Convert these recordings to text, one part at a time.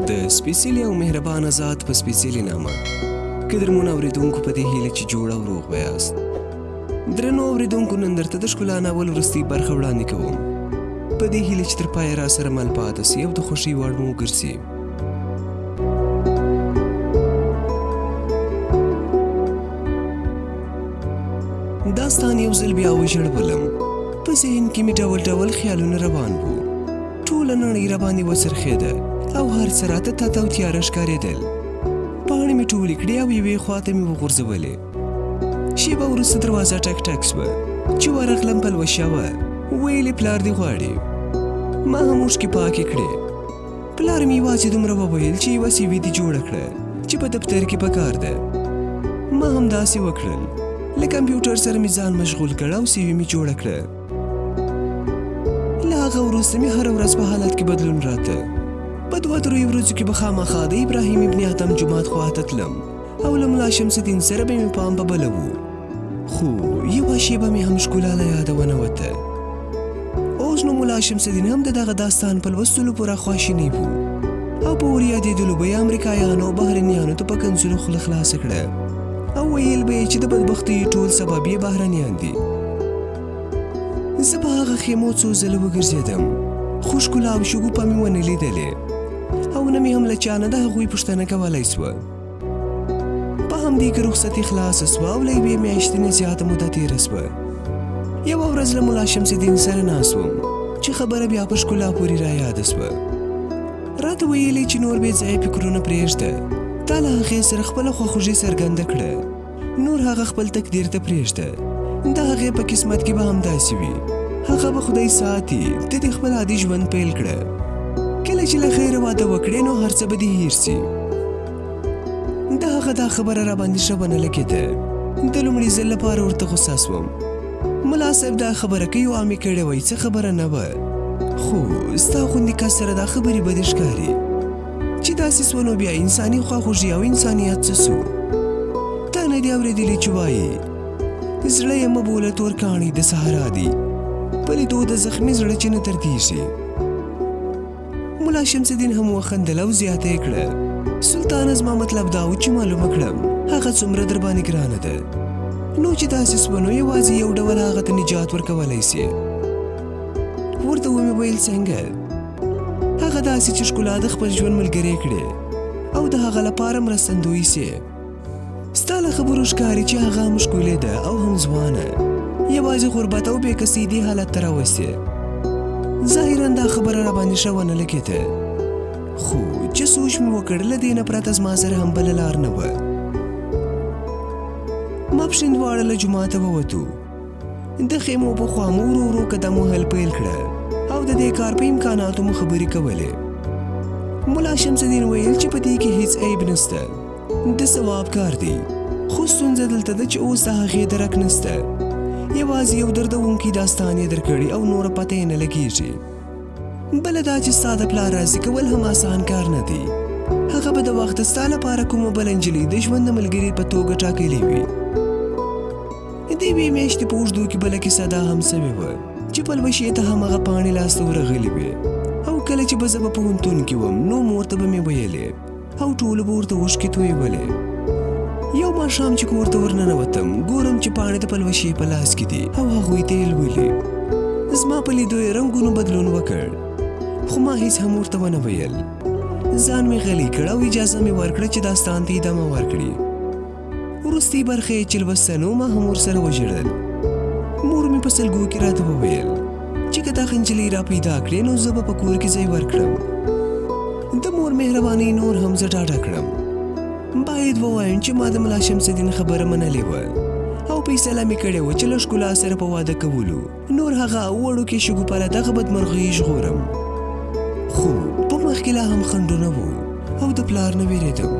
د سپېڅلي او مهربانه ذات په سپېڅلي نامه. قدرمنو اورېدونکو په دې هیله چې جوړ او روغ به یاست. درنو اورېدونکو نن درته د ښکلا ناول وروستۍ برخه وړاندې کوم په دې هیله چې تر پایه راسره مل پاتې سئ او د خوښۍ وړ مو وګرځي. داستان یو ځل بیا وژړولم. په ذهن کې مې ډول ډول خیالونه روان وو. ټوله نړۍ راباندې وڅرخېده او هر څه راته تاته او تیاره ښکارېدل. پاڼې مې ټولې کړې او یوې خواته مې وغورځولې. شېبه وروسته دروازه ټک ټک شوه چې ورغلم پلوشه وه. ویلې پلار دې غواړي. ما هم اوښکې پاکې کړې. پلار مې یوازې دومره وویل چې یوه CV دې جوړه کړه چې په دفتر کې پکار ده. ما هم داسې وکړل. له کمپیوټر سره مې ځان مشغول کړ او CV مې جوړه کړه. له هغه وروسته مې هره ورځ په حالت کې بدلون راته. په 2-3 ورځو کې به خامخا د ابراهیم ابن ادم جومات خواته تلم او له ملا شمس الدین سره به مې پام په بله و. خو یوه شېبه مې هم ښکلا له یاده ونوته. اوس نو ملا شمس الدین هم د دغه داستان په لوستلو پوره خواشینی و او په ور یادېدلو به یې امریکایانو او بهرنیانو ته په کنځلو خوله خلاصه کړه او ویل به یې چې د بدبختۍ ټول سبب یې بهرنیان دي. زه په هغه خیمو څو ځله وګرځېدم خو ښکلا او شګوفه مې ونه لیدلې او نه مې هم له چا نه د هغوی پوښتنه کولی سوه. په همدې کې رخصتي خلاصه سوه او له یوې میاشتې نه زیاته موده تېره سوه. یوه ورځ له ملا شمس الدین سره ناست وم چې خبره بیا په ښکلا پورې رایاده سوه. راته ویلې چې نور بې ځایه فکرونه پرېږده. تا له هغې سره خپله خواخوږي څرګنده کړه. نور هغه خپل تقدیر ته پرېږده. د هغې په قسمت کې به همداسې وي. هغه به خدای ساتي. ته دې خپل عادي ژوند پیل کړه. کله چې له خیره واده وکړې نو هر څه به دې هېر سي. د هغه دا خبره راباندې ښه ونه لګېده. د لومړي ځل لپاره ورته غوسه سوم. ملا صاحب دا خبره که یو عامې کړې وای څه خبره نه وه، خو ستا غوندې کس سره دا خبرې بدې ښکاري چې داسې سوه نو بیا انساني خواخوږي او انسانیت څه سو. تا نه دې اورېدلي چې وایي زړه یې مه بوله تور کاڼي د صحرا دي، په لیدو د زخمي زړه چې نه دردېږي. ملا شمس الدین هم وخندل او زیاته یې کړه سلطان زما مطلب دا و چې معلومه کړم هغه څومره در باندې ګرانه ده، نو چې داسې سوه نو یوازې یو ډول هغه ته نجات ورکولی سي. ورته ومې ویل څنګه؟ هغه داسې چې ښکلا د خپل ژوند ملګری کړې او د هغه لپاره مرستندوی سي. ستا له خبرو ښکاري چې هغه هم ښکلې ده او هم ځوانه، یوازې غربت او بېکسۍ دې حالت ته راوستې. ظاهرا دا خبره راباندې ښه ونه لګېده، خو چې سوچ مې وکړ له دې نه پرته زما سره هم بله لار نه وه. ماپښین دواړه له جوماته ووتو. د خیمو په خوا مو ورو ورو قدم وهل پیل کړه او د دې کار په امکاناتو مو خبرې کولې. ملا شمس الدین ویل چې په دې کې هیڅ عیب نشته، د ثواب کار دی، خو ستونزه دلته ده چې اوس د هغې درک نشته. یوازې یو دردونکی داستان یې درکړي او نوره پته یې نه لګېږي. بله دا چې ستا د پلار راضي کول هم آسان کار نه دی. هغه به د وخته ستا لپاره کومه بله نجلۍ د ژوند د ملګري په توګه ټاکلې وي. د یوې میاشتې په اوږدو کې بله کیسه دا هم سوې وه چې پلوشې ته هماغه پاڼې لاسته ورغلې وې او کله چې به زه په پوهنتون کې وم نو مور ته به مې ویلې او ټولو به ورته اوښکې تویولې. یو ماښام چې کور ته ورننوتم ګورم چې پاڼې د پلوشې په لاس کې دي او هغوی ته یې لولې. زما په لیدو یې رنګونو بدلون وکړ، خو ما هیڅ هم ورته ونه ویل. ځان مې غلی کړ او اجازه مې ورکړه چې داستان ته ادامه ورکړي. وروستۍ برخه یې چې لوسته نو ما هم ورسره وژړل. مور مې په سلګو کې راته وویل چې که دغه نجلۍ را پیدا کړې نو زه به په کور کې ځای ورکړم. د مور مهربانۍ نور هم زه ډاډه کړم. باید ووایم چې ما د ملا شمس الدین خبره منلې وه او فیصله مې کړې وه چې له ښکلا سره په واده کولو نور هغه وړوکې شګوفه له دغه بدمرغۍ ژغورم. خو په مخکې لا هم خنډونه وو او د پلار نه وېرېدم.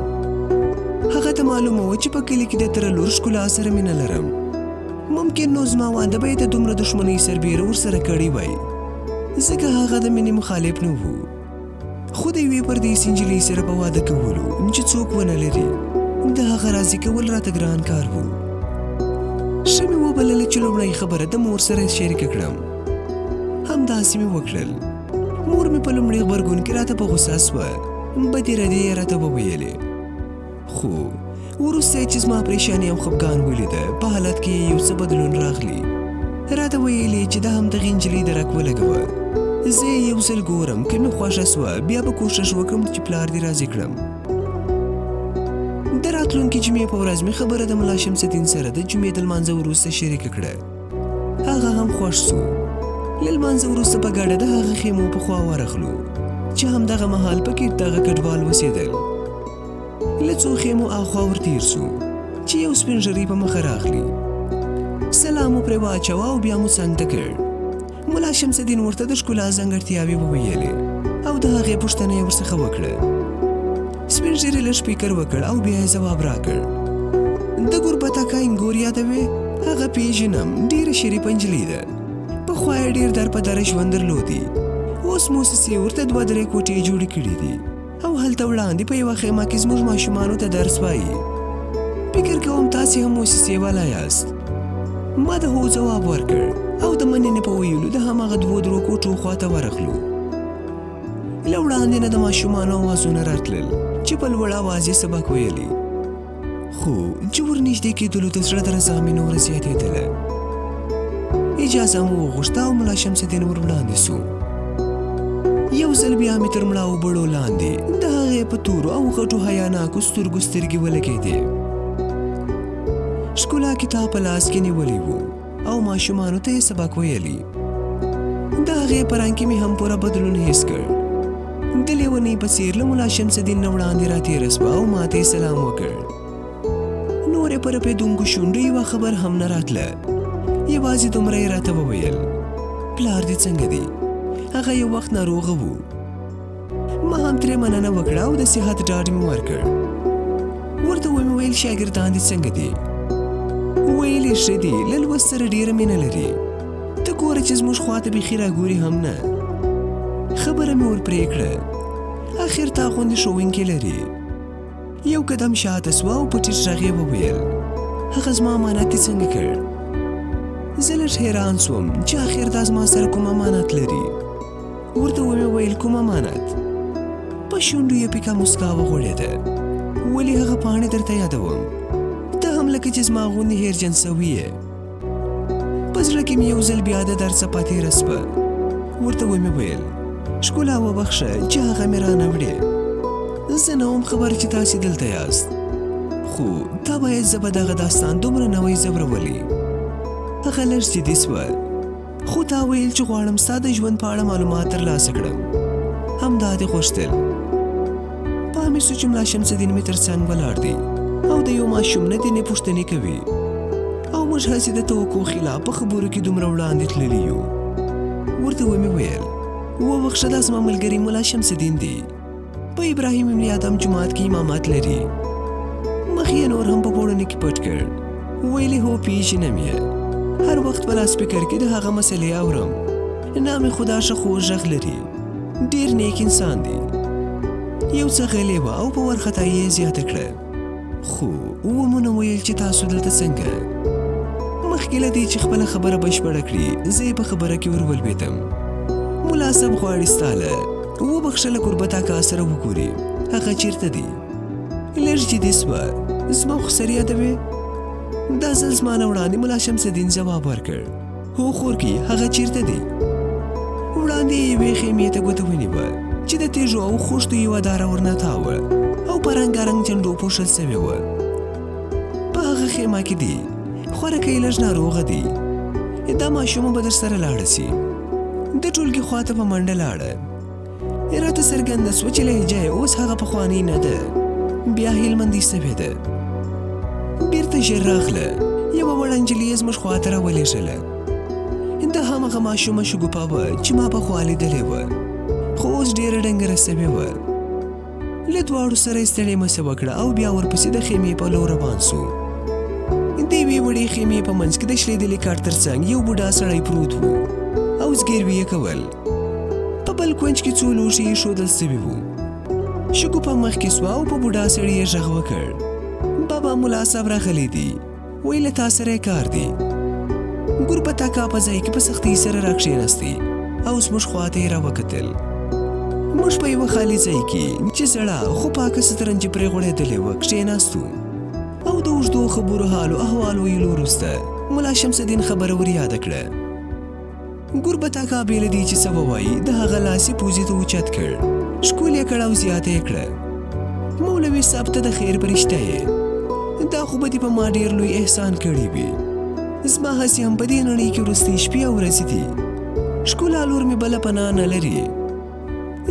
هغه ته معلومه وه چې په کلي کې د تره لور ښکلا سره مینه لرم. ممکن نو زما واده به یې د دومره دښمنۍ سربیره ورسره کړې وای، ځکه هغه د مینې مخالف نه و. خو د یوې پردیسۍ نجلۍ سره په واده کولو چې څوک ونه لري د هغه راضي کول راته ګران کار و. ښه مې وبلله چې لومړۍ خبره د مور سره شریکه کړم. همداسې مې وکړل. مور مې په لومړي غبرګون کې راته په غوسه سوه بدې ردې یې راته وویلې. خو وروستی چې زما پریشاني او خفګان ولیده په حالت کې یو څه بدلون راغلی. راته ویلې چې دا همدغې نجلۍ درک ولګوه. زه یو ځل ګورم که مې خوښه سوه بیا به کوښښ وکړم چې پلار دې راضي کړم. د راتلونکي جمعې په ورځ مې خبره د ملا شمس الدین سره د جمعې د لمانځه وروسته شریکه کړه. هغه هم خوښ سو. له لمانځه وروسته په ګډه د هغه خیمو په خوا ورغلو چې همدغه مهال پکې دغه کډوال اوسېدل. له څو خیمو اخوا ورتېر سو چې یو سپین ږیری په مخه راغلی. سلام مو پرې واچوه او بیا مو څنګ ته کړ. ملا شمس الدین ورته د ښکلا ځانګړتیاوې وویلې او د هغې پوښتنه یې ورڅخه وکړه. سپین ږیري لږ فکر وکړ او بیا یې ځواب راکړ. د ګوربتاکه انګور یادوې؟ هغه پیژنم، ډېره شریفه نجلۍ ده. پخوا یې ډېر در په دره ژوند درلودي. اوس موسسې ورته 2-3 کوټې جوړې کړي دي او هلته وړاندې په یوه خیمه کې زموږ ماشومانو ته درس وایي. فکر کوم تاسې هم موسسې والا یاست. ما د هو ځواب ورکړ او د مننې په ویلو د هماغه 2-3 کوټو خواته ورغلو. له وړاندې نه د ماشومانو اوازونه راتلل چې په لوړ اواز یې سبق ویلي. خو چې ورنږدې کېدلو د زړه درزا مې نوره زیاتېدله. اجازه مو وغوښته او ملا شمس الدین ور وړاندې سو. یو ځل بیا مې تر مړاو بړو لاندې د هغې په تورو او غټو حیاناکو سترګو سترګې ولګېدې. ښکلا کتاب په لاس کې نیولی و او ماشومانو ته یې سبق ویلي. د هغې په رنګ کې مې هم پوره بدلون حس کړ. د لیونۍ په څېر له ملا شمس الدین نه وړاندې راتېره سوه او ما ته یې سلام وکړ. نورې په رپېدونکو شونډو یوه خبر هم نه راتله. یوازې دومره یې راته وویل: پلار دې څنګه دی؟ هغه یو وخت ناروغه و. ما هم ترې مننه وکړه او د صحت ډاډ مې ورکړ. ورته ومې ویل شاګردان دې څنګه دي؟ ویل یې ښه دي، له لوست سره ډېره مینه لري. ته ګوره چې زموږ خواته بیخي راګوري هم نه. خبره مې ورپرې کړه. اخر تا غوندې ښوونکي لري. یو قدم شاته سوه او په ټیټ غږ یې وویل: هغه زما امانت دې څنګه کړ؟ زه لږ حیران سوم چې اخر دا زما سره کوم امانت لري. ورته ومې ویل: کوم امانت؟ په شونډو یې پیکه مسکا وغوړېده. ولې هغه پاڼې درته یادوم؟ ته هم لکه چې زما غوندې هیرجن سوي یې. په زړه کې مې یو ځل بیا د درد څپه تېره سوه. ورته ومې ویل: ښکلا وبخښه چې هغه مې رانه وړې. زه نه وم خبر چې تاسې دلته یاست. خو تا باید زه به دغه داستان دومره نوی ځورولی. هغه لږ جدي سوه. خو تا ویل چې غواړم ستا د ژوند په اړه معلومات ترلاسه کړم. همدا دې غوښتل. پام مې سو چې ملا شمس الدین مې تر څنګ ولاړ دی او د یو ماشوم نه دینې پوښتنې کوي او موږ هسې د توقع خلاف په خبرو کې دومره وړاندې تللي یو. ورته ومې ویل: وبخښه، دا زما ملګري ملا شمس الدین دی. په ابراهیم ابن ادم جومات کې امامت لري. مخ یې نور هم په پوړني کې پټ کړ. ویلې: هو پیژنم یې. هر وخت په لاسپیکر کې د هغه مسلې اورم. نام یې خدا ښه خوږ غږ لري. ډېر نیک انسان دی. یو څه غلی وه او په وارخطایي یې زیاته کړه. خو ومو نه ویل چې تاسو دلته څنګه؟ مخکې له دې چې خپله خبره بشپړه کړي زه یې په خبره کې ور ولوېدم. ملا صاحب غواړي ستا له وبخښه له ګوربتاکه سره وګوري. هغه چېرته دی؟ لږ جدي سوه. زما خو سر یادوې؟ دا ځل زما نه وړاندې ملا شمس الدین ځواب ورکړ: هو خورکي، هغه چېرته دی؟ وړاندې یې یوې خیمې ته ګوته ونیوه چې د تیږو او خوشتو یوه داره ورنتاوه او په رنګارنګ جنډو پوښل سوې وه. په هغه خیمه کې دی. خورکۍ لږ ناروغه دی. دا ماشومه به در سره لاړه سي. د ټولګي خواته په منډه لاړه. راته څرګنده سوه چې لهجه یې اوس هغه پخوانۍ نه ده، بیا هلمندۍ سوې ده. بیرته ژر راغله. یوه وړه نجلۍ یې زموږ خواته راولېږله. د هماغه ماشومه شګوفه وه چې ما پخوا لیدلې وه، خو اوس ډېره ډنګره سوې وه. له دواړو سره یې ستړې مسه وکړه او بیا ورپسې د خیمې په لور روان سو. د یوې وړې خیمې په منځ کې د شلېدلي کاټ تر څنګ یو بوډا سړی پروت و او زګیروي یې کول. په بل کونج کې څو لوښي ایښودل سوي وو. شګوفه مخکې سوه او په بوډا سړي یې غږ وکړ: بابا، ملا صاحب راغلی دی. ویل: تا سره یې کار دی. ګوربتاکه په ځای کې په سختۍ سره راکښېنستی او زموږ خواته یې راوکتل. موږ په یوه خالي ځای کې چې زړه خو پاکه سترنج پرې غوړېدلې وه کښېناستو او د اوږدو خبرو حال و احوال ویلو وروسته ملا شمس الدین خبره ور یاده کړه. ګوربتاکه بې له دې چې څه ووایي د هغه لاس یې پوزې ته اوچت کړ، ښکل یې کړ او زیاته یې کړه. مولوي صاحب ته د خیر فرشته یې، دا خو به دې په ما ډېر لوی احسان کړی وي. زما هسې هم په دې نړۍ کې وروستۍ شپې او ورځې دي. ښکلا لور مې بله پناه نه لري.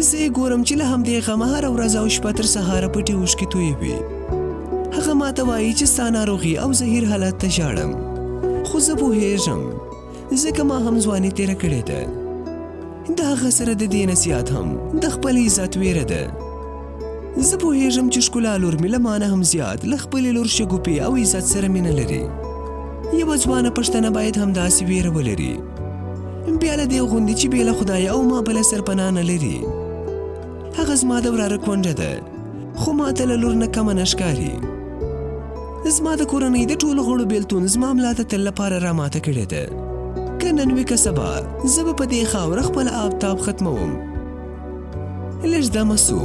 زه یې ګورم چې له همدې غمه هره ورځ او شپه تر سهاره پټې اوښکې تویوي. هغه ما ته وایي چې ستا ناروغي او زهیر حالت ته ژاړم، خو زه پوهېږم ځکه ما هم ځواني تېره کړې ده. د هغه سره د دې نصیحت هم د خپل عزت ویره ده. زه پوهېږم چې ښکلا لور مې له ما نه هم زیات له خپلې لور شګوفې او عزت سره مینه لري. یوه ځوانه پښتنه باید همداسې ویره ولري، بیا له دې غوندې چې بې له خدایه او ما بله سرپناه نه لري. هغه زما د وراره کونډه ده، خو ما ته له لور نه کمه نه ښکاري. زما د کورنۍ د ټولو غړو بېلتون زما ملا ته تل لپاره راماته کړې ده. که نن وي که سبا زه به په دې خاوره خپل آفتاب ختموم. لږ دمه سو،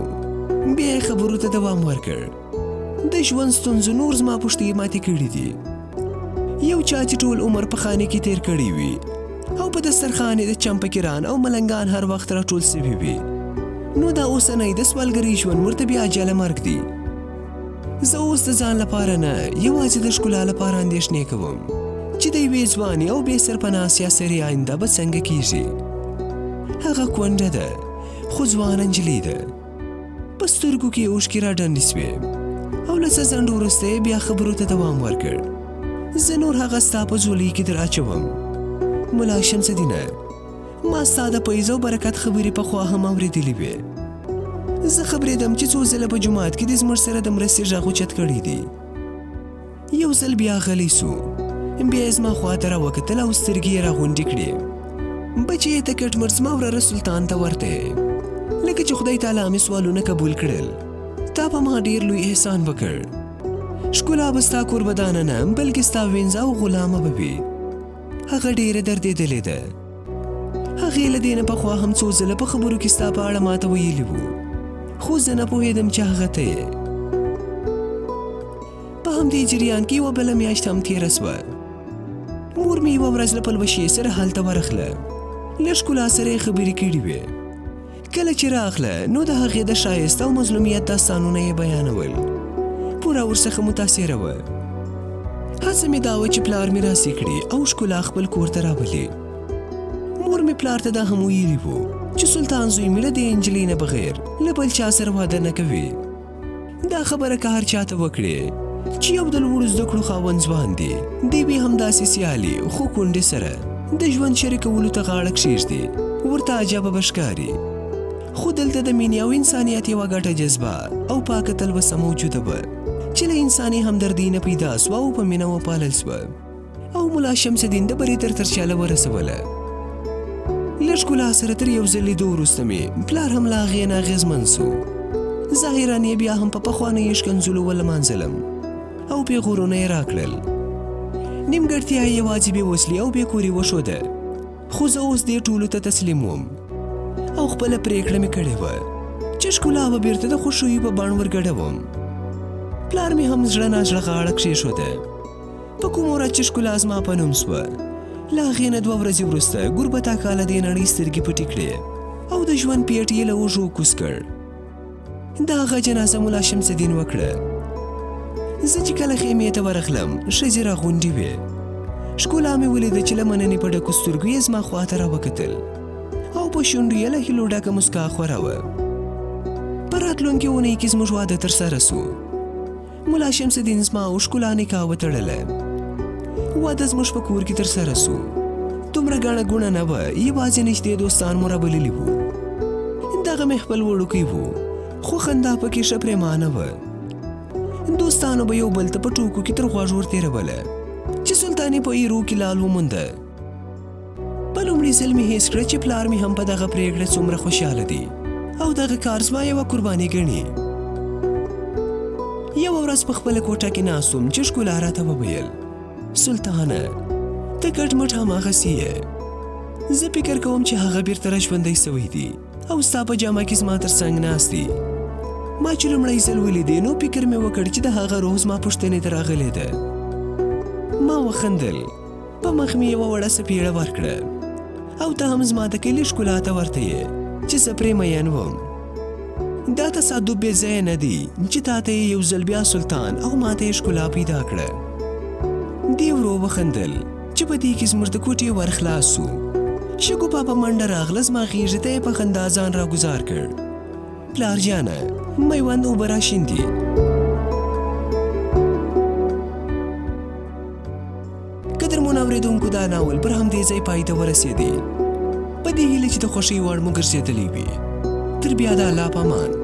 بیا یې خبرو ته دوام ورکړ. د ژوند ستونزو نور زما پوښتې ماتې کړي دي. یو چا چې ټول عمر په خانې کې تیر کړی وي او په دسترخوان یې د چمپکیران او ملنګان هر وخت راټول سوي وي، نو دا اوسنی د سوالګرۍ ژوند ورته بیا اجله مرګ دی. زه اوس د ځان لپاره نه یوازې د ښکلا لپاره اندېښنې کوم چې د یوې ځوانې او بې سرپناه سیاسري آینده به څنګه کیږي. هغه کونډه ده خو ځوانه نجلۍ ده. په سترګو کې اوښکې راډنډې سوې او له څه ځنډ وروسته یې بیا خبرو ته دوام ورکړ. زه نور هغه ستا په ځولۍ کې در اچوم. ملا شمس الدینه، ما ستا د فیض او برکت خبرې پخوا هم اورېدلې وې. زه خبرېدم چې څو ځله په جومات کې دې زموږ سره د مرستې غږ اوچت کړی دی. یو ځل بیا غلی سو، بیا یې زما خواته راوکتل او سترګې یې راغونډې کړې. بچې یې ته کټ مټ زما وراره سلطان ته ورته یې، لکه چې خدای تعالی مې سوالونه قبول کړل. تا په ما ډېر لوی احسان وکړ. ښکلا به ستا قربدانه نه بلکې ستا وینځه او غلامه به وي. هغه ډېره دردېدلې ده. هغې له دې نه پخوا هم څو ځله په خبرو کې ستا په اړه ماته ویلي وو، خو زه نه پوهېدم چې هغه ته یې. په همدې جریان کې یوه بله میاشت هم تېره سوه. مور مې یوه ورځ له پلوشې سره هلته ورغله. له ښکلا سره یې خبرې کړې وې. کله چې راغله نو د هغې د ښایست او مظلومیت داستانونه یې بیانول. پوره ورڅخه متاثره وه. هڅه مې دا وه چې پلار مې راسې کړي او ښکلا خپل کور ته راولي. مور مې پلار ته دا هم ویلي وو چې سلطان زوی مې له دې نجلۍ نه بغیر له بل چا سره واده نه کوي. دا خبره که هر چا ته وکړې چې یو د لوړو زده کړو خاوند ځوان دی، دی به همداسې سیالي خو کونډې سره د ژوند شریکولو ته غاړه کښېږدي، ورته عجبه به ښکاري. خو دلته د مینې او انسانیت یوه ګډه جذبه او پاکه تلوسه موجوده وه چې له انساني همدردۍ نه پیدا سوه او په مینه وپالل سوه او ملا شمس الدین د بري تر ترشاله ورسوله. له ښکلا سره تر یو ځل لیدو وروسته مې پلار هم له هغې نه اغېزمن سو. ظاهرا یې بیا هم په پخوانیو ښکنځلو ولمانځلم او پیغورونه یې راکړل. نیمګړتیا یې یوازې بې وسلې او بې کوري وښوده، خو زه اوس دې ټولو ته تسلیم وم او خپله پرېکړه مې کړې وه چې ښکلا به بېرته د خوښیو په بڼ ورګډوم. پلار مې هم زړه نازړه غاړه کښېښوده. په کوم ورځ چې ښکلا زما په نوم سوه، له هغې نه 2 ورځې وروسته ګوربتاکه له دې نړۍ سترګې پټې کړې او د ژوند پیټ یې له اوږو کوز کړ. د هغه جنازه ملا شمس الدین وکړه. زه چې کله خیمې ته ورغلم ښځې راغونډې وې. ښکلا مې ولیده چې له مننې په ډکو سترګو یې زما خواته راوکتل او په شونډو یې له هیلو ډکه مسکا خوره وه. په راتلونکې اونۍ کې زموږ واده ترسره سو. ملا شمس الدین زما او ښکلا نکاح وتړله. واده زموږ په کور کې ترسره سو. دومره ګڼه ګوڼه نه وه، یوازې نږدې دوستان مو رابللي وو. دغه مې خپل وړوکی وو، خو خندا پکې ښه پرېمانه وه. دوستانو به یو بل ته په ټوکو کې تر غوږ ورتېروله چې سلطان یې په ایرو کې لال ومونده. په لومړي ځل مې حس کړه چې پلار مې هم په دغه پرېکړه څومره خوشحاله دی او دغه کار زما یوه قرباني ګڼي. یوه ورځ په خپله کوټه کې ناست وم چې ښکلا راته وویل، سلطانه ته کټ مټ هماغسې یې. زه فکر کوم چې هغه بیرته راژوندی سوی دی او ستا په جامه کې زما تر څنګ ناست دي. ما چې لومړی ځل ولیدې نو فکر مې وکړ چې د هغه روح زما پوښتنې ته راغلی ده. ما وخندل، په مخ مې یوه وړه سپېړه ورکړه او ته هم زما د کلي ښکلا ته ورته یې چې زه پرې مین وم. دا تصادف بې ځایه نه دی چې تا ته یې یو ځل بیا سلطان او ما ته یې ښکلا پیدا کړه. دې ورو وخندل چې په دې کې زموږ د کوټې ور خلاص سو. شګوفه په منډه راغله، زما غېږې ته یې په خندا ځان راګوزار کړ. پلار جانه، میوند اوبه راشیندي. قدرمنو اورېدونکو، دا ناول پر همدې ځای پای ته ورسېدی، په دې هیله چې د خوښۍ وړ مو ګرځېدلی وي. تر بیا د الله په امان.